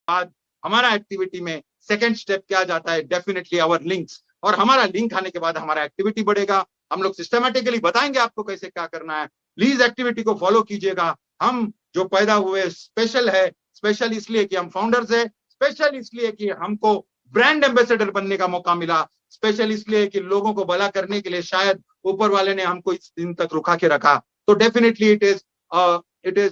बाद हमारा एक्टिविटी में सेकंड स्टेप क्या जाता है, डेफिनेटली आवर लिंक्स, और हमारा लिंक आने के बाद हमारा एक्टिविटी बढ़ेगा। हम लोग सिस्टमेटिकली बताएंगे आपको कैसे क्या करना है। प्लीज एक्टिविटी को फॉलो कीजिएगा। हम जो पैदा हुए स्पेशल है, स्पेशल इसलिए कि हम फाउंडर्स है, स्पेशल इसलिए कि हमको ब्रांड एम्बेसडर बनने का मौका मिला, स्पेशल इसलिए कि लोगों को भला करने के लिए शायद ऊपर वाले ने हमको इस दिन तक रुका के रखा। तो definitely it is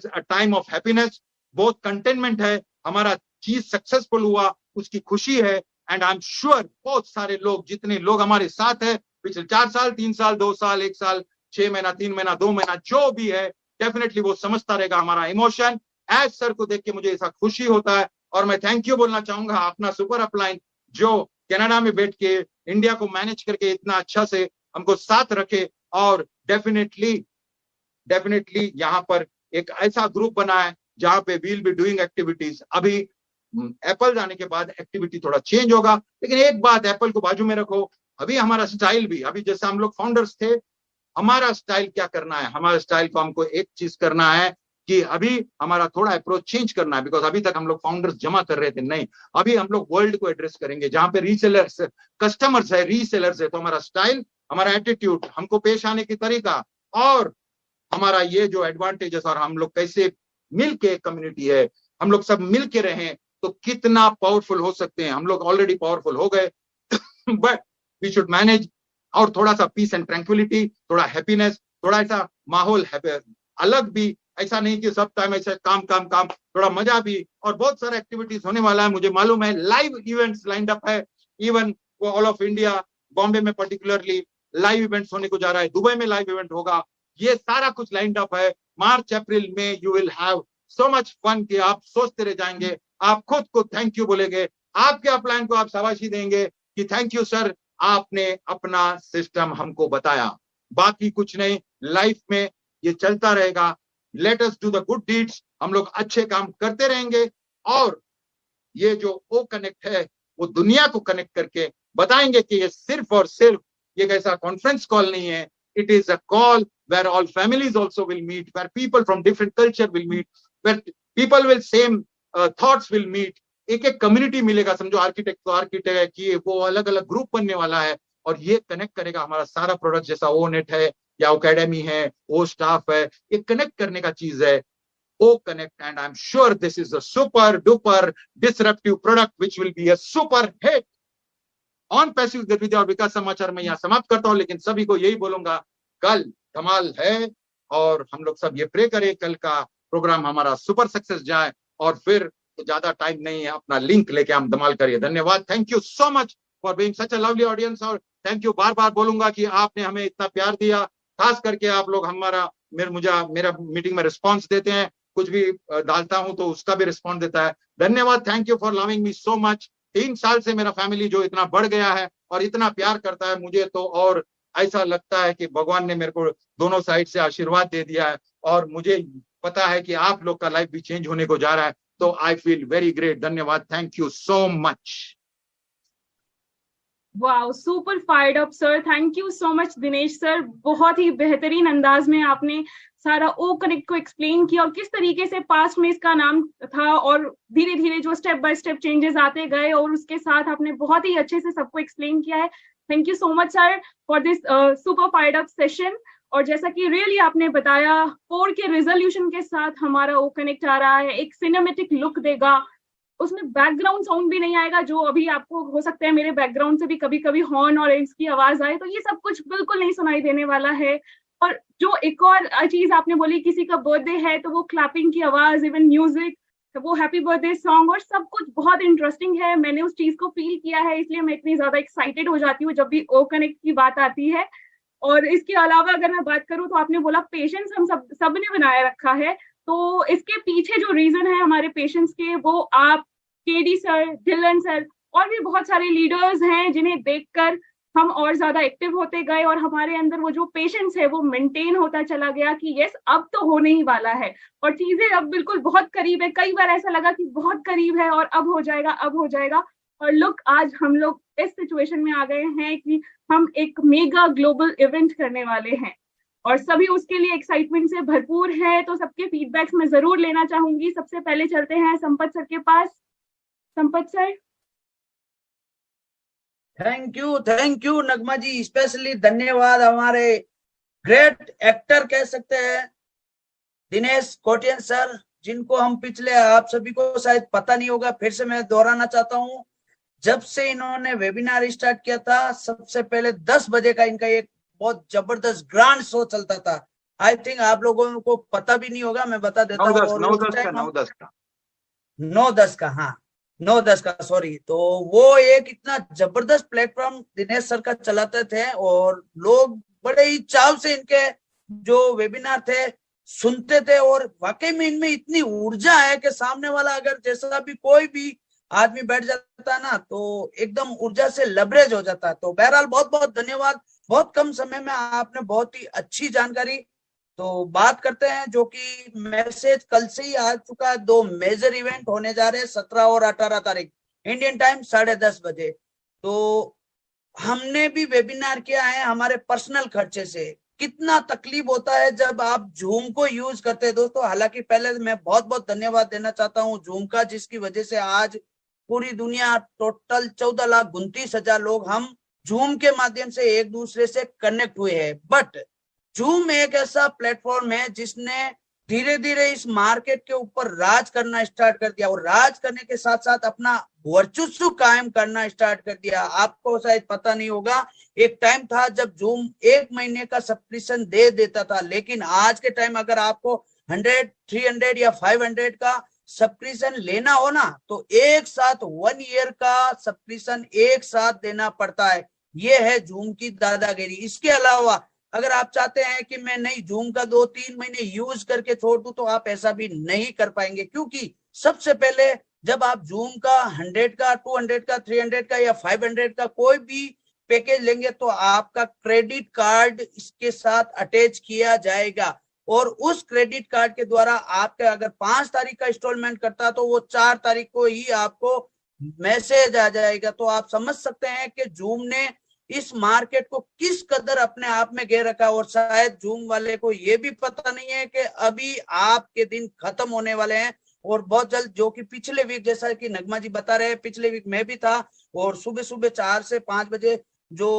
a time of happiness, बहुत कंटेनमेंट है, हमारा चीज सक्सेसफुल हुआ उसकी खुशी है। एंड आई एम श्योर बहुत सारे लोग, जितने लोग हमारे साथ है पिछले 4 साल, 3 साल, 2 साल, 1 साल, 6 महीना, 3 महीना, 2 महीना, जो भी है, डेफिनेटली वो समझता रहेगा हमारा इमोशन। एज सर को देख के मुझे ऐसा खुशी होता है। और मैं थैंक यू बोलना चाहूंगा अपना सुपर अपलाइन जो कनाडा में बैठ के इंडिया को मैनेज करके इतना अच्छा से हमको साथ रखे, और डेफिनेटली यहाँ पर एक ऐसा ग्रुप बना है जहां पे वील बी डूइंग एक्टिविटीज। अभी एप्पल जाने के बाद एक्टिविटी थोड़ा चेंज होगा, लेकिन एक बात एप्पल को बाजू में रखो, अभी हमारा स्टाइल भी, अभी जैसे हम लोग फाउंडर्स थे, हमारा स्टाइल क्या करना है, हमारा स्टाइल को हमको एक चीज करना है कि अभी हमारा थोड़ा अप्रोच चेंज करना है। बिकॉज अभी तक हम लोग फाउंडर्स जमा कर रहे थे, नहीं, अभी हम लोग वर्ल्ड को एड्रेस करेंगे जहां पे रीसेलर्स, कस्टमर्स है, रीसेलर्स है। तो हमारा स्टाइल, हमारा एटीट्यूड, हमको पेश आने की तरीका, और हमारा ये जो एडवांटेजेस, और हम लोग कैसे मिलके कम्युनिटी है, हम लोग सब मिल के रहें तो कितना पावरफुल हो सकते हैं। हम लोग ऑलरेडी पावरफुल हो गए बट वी शुड मैनेज, और थोड़ा सा पीस एंड ट्रैंक्विलिटी, थोड़ा हैप्पीनेस, थोड़ा ऐसा माहौल अलग भी, ऐसा नहीं कि सब टाइम ऐसा काम काम काम, थोड़ा मजा भी। और बहुत सारा एक्टिविटीज होने वाला है, मुझे मालूम है, लाइव इवेंट्स लाइंड अप है, इवन वो ऑल ऑफ इंडिया, बॉम्बे में पर्टिकुलरली लाइव इवेंट्स होने को जा रहा है, दुबई में लाइव इवेंट होगा, ये सारा कुछ लाइंड अप है। मार्च अप्रैल में you will have so much fun कि आप सोचते रह जाएंगे, आप खुद को थैंक यू बोलेंगे, आपके अपलाइन को आप शाबाशी देंगे कि थैंक यू सर, आपने अपना सिस्टम हमको बताया। बाकी कुछ नहीं, लाइफ में ये चलता रहेगा। Let us do the good deeds, हम लोग अच्छे काम करते रहेंगे, और ये जो ओ कनेक्ट है वो दुनिया को कनेक्ट करके बताएंगे कि ये सिर्फ और सिर्फ ये ऐसा कॉन्फ्रेंस कॉल नहीं है, it is a call where all families also will meet, where people from different culture will meet, where people will same thoughts will meet, एक एक कम्युनिटी मिलेगा। समझो आर्किटेक्ट तो आर्किटेक्ट की वो अलग अलग ग्रुप बनने वाला है, और ये कनेक्ट करेगा हमारा सारा प्रोडक्ट, जैसा ओ नेट है या एकेडमी है, ओ स्टाफ है, ये कनेक्ट करने का चीज है, O connect. And I am sure this is a super duper disruptive product which will be a super hit on passive गतिविधि और विकास समाचार में यहाँ समाप्त करता हूं, लेकिन सभी को यही बोलूंगा, कल धमाल है, और हम लोग सब ये प्रे करें कल का प्रोग्राम हमारा सुपर सक्सेस जाए, और फिर तो ज्यादा टाइम नहीं है, अपना लिंक लेके हम धमाल करिए। धन्यवाद, thank you so much for being such a lovely audience, और थैंक यू बार बार बोलूंगा कि आपने हमें इतना प्यार दिया, खास करके आप लोग हमारा मेरा मीटिंग में रिस्पॉन्स देते हैं, कुछ भी डालता हूं तो उसका भी रिस्पॉन्स देता है। धन्यवाद, thank you for loving me so much. 3 साल से मेरा फैमिली जो इतना बढ़ गया है और इतना प्यार करता है मुझे, तो और ऐसा लगता है कि भगवान ने मेरे को दोनों साइड से आशीर्वाद दे दिया है, और मुझे पता है कि आप लोग का लाइफ भी चेंज होने को जा रहा है, तो आई फील वेरी ग्रेट। धन्यवाद, thank you so much. Wow, super fired up sir, thank you so much Dinesh sir. बहुत ही बेहतरीन अंदाज में आपने सारा ओ कनेक्ट को एक्सप्लेन किया, और किस तरीके से पास्ट में इसका नाम था, और धीरे धीरे जो स्टेप बाय स्टेप चेंजेस आते गए, और उसके साथ आपने बहुत ही अच्छे से सबको एक्सप्लेन किया है। Thank you so much sir for this super fired up session. और जैसा कि रियली आपने बताया, 4 के रेजोल्यूशन के साथ हमारा ओ कनेक्ट आ रहा है, एक सिनेमेटिक लुक देगा, उसमें बैकग्राउंड साउंड भी नहीं आएगा, जो अभी आपको हो सकता है मेरे बैकग्राउंड से भी कभी कभी हॉर्न और एड्स की आवाज आए, तो ये सब कुछ बिल्कुल नहीं सुनाई देने वाला है। और जो एक और चीज आपने बोली, किसी का बर्थडे है तो वो क्लैपिंग की आवाज, इवन म्यूजिक, वो हैप्पी बर्थडे सॉन्ग, और सब कुछ बहुत इंटरेस्टिंग है। मैंने उस चीज को फील किया है, इसलिए मैं इतनी ज्यादा एक्साइटेड हो जाती हूँ जब भी ओ कनेक्ट की बात आती है। और इसके अलावा अगर मैं बात करूँ, तो आपने बोला पेशेंस हम सबने बनाए रखा है, तो इसके पीछे जो रीजन है हमारे पेशेंस के, वो आप, केडी सर, डिलन सर, और भी बहुत सारे लीडर्स हैं जिन्हें देखकर हम और ज्यादा एक्टिव होते गए, और हमारे अंदर वो जो पेशेंस है वो मेंटेन होता चला गया कि यस, अब तो होने ही वाला है, और चीजें अब बिल्कुल बहुत करीब है। कई बार ऐसा लगा कि बहुत करीब है और अब हो जाएगा, अब हो जाएगा, और लुक, आज हम लोग इस सिचुएशन में आ गए हैं कि हम एक मेगा ग्लोबल इवेंट करने वाले हैं, और सभी उसके लिए एक्साइटमेंट से भरपूर है। तो सबके फीडबैक्स मैं जरूर लेना चाहूंगी। सबसे पहले चलते हैं संपत सर के पास। Sampat sir. Thank you Nagma ji, specially धन्यवाद हमारे ग्रेट एक्टर कह सकते हैं दिनेश कोटियन सर, जिनको हम पिछले, आप सभी को शायद पता नहीं होगा, फिर से मैं दोहराना चाहता हूँ, जब से इन्होंने वेबिनार स्टार्ट किया था सबसे पहले 10 बजे का इनका एक बहुत जबरदस्त ग्रांड शो चलता था। आई थिंक आप लोगों को पता भी नहीं होगा, मैं बता देता हूँ। 9-10 का, हाँ 9-10 का, सॉरी। तो वो एक इतना जबरदस्त प्लेटफॉर्म दिनेश सर का चलाते थे और लोग बड़े ही चाव से इनके जो वेबिनार थे सुनते थे, और वाकई में इनमें इतनी ऊर्जा है कि सामने वाला अगर जैसा भी कोई भी आदमी बैठ जाता है ना तो एकदम ऊर्जा से लबरेज हो जाता है। तो बहरहाल बहुत बहुत धन्यवाद, बहुत कम समय में आपने बहुत ही अच्छी जानकारी। तो बात करते हैं जो कि मैसेज कल से ही आ चुका है, 2 मेजर इवेंट होने जा रहे हैं 17 और 18 तारीख इंडियन टाइम 10:30 बजे। तो हमने भी वेबिनार किया है हमारे पर्सनल खर्चे से। कितना तकलीफ होता है जब आप जूम को यूज करते हैं दोस्तों। हालांकि पहले मैं बहुत बहुत धन्यवाद देना चाहता हूं जूम का, जिसकी वजह से आज पूरी दुनिया टोटल 14,29,000 लोग हम जूम के माध्यम से एक दूसरे से कनेक्ट हुए हैं। बट जूम एक ऐसा प्लेटफॉर्म है जिसने धीरे धीरे इस मार्केट के ऊपर राज करना स्टार्ट कर दिया, और राज करने के साथ साथ अपना वर्चस्व कायम करना स्टार्ट कर दिया। आपको शायद पता नहीं होगा, एक टाइम था जब जूम 1 महीने का सब्सक्रिप्शन दे देता था, लेकिन आज के टाइम अगर आपको 100, 300 या 500 का सब्सक्रिप्शन लेना हो ना तो एक साथ 1 ईयर का सब्सक्रिप्शन एक साथ देना पड़ता है। ये है जूम की दादागिरी। इसके अलावा अगर आप चाहते हैं कि मैं नहीं जूम का 2-3 महीने यूज करके छोड़ दूं तो आप ऐसा भी नहीं कर पाएंगे, क्योंकि सबसे पहले जब आप जूम का 100 का, 200 का, 300 का या 500 का कोई भी पैकेज लेंगे तो आपका क्रेडिट कार्ड इसके साथ अटैच किया जाएगा, और उस क्रेडिट कार्ड के द्वारा आपका अगर 5 तारीख का इंस्टॉलमेंट करता तो वो 4 तारीख को ही आपको मैसेज आ जाएगा। तो आप समझ सकते हैं कि जूम ने इस मार्केट को किस कदर अपने आप में घेर रखा, और शायद जूम वाले को ये भी पता नहीं है कि अभी आपके दिन खत्म होने वाले हैं और बहुत जल्द, जो कि पिछले वीक जैसा कि नगमा जी बता रहे हैं, पिछले वीक में भी था और सुबह सुबह 4 से 5 बजे जो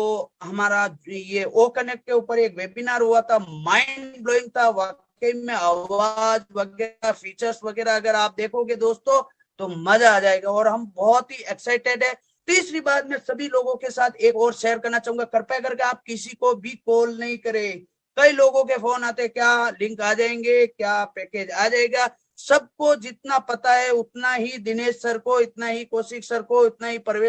हमारा ये ओ कनेक्ट के ऊपर एक वेबिनार हुआ था, माइंड ब्लोइंग था वाकई में। आवाज वगैरह, फीचर्स वगैरह अगर आप देखोगे दोस्तों तो मजा आ जाएगा, और हम बहुत ही एक्साइटेड है। तीसरी बात मैं सभी लोगों के साथ एक और शेयर करना चाहूंगा, कृपया करके आप किसी को भी कॉल नहीं करें। कई लोगों के फोन आते, क्या लिंक आ जाएंगे, क्या पैकेज आ जाएगा। सबको जितना पता है उतना ही दिनेश सर को, इतना ही कौशिक सर को, इतना ही परवेश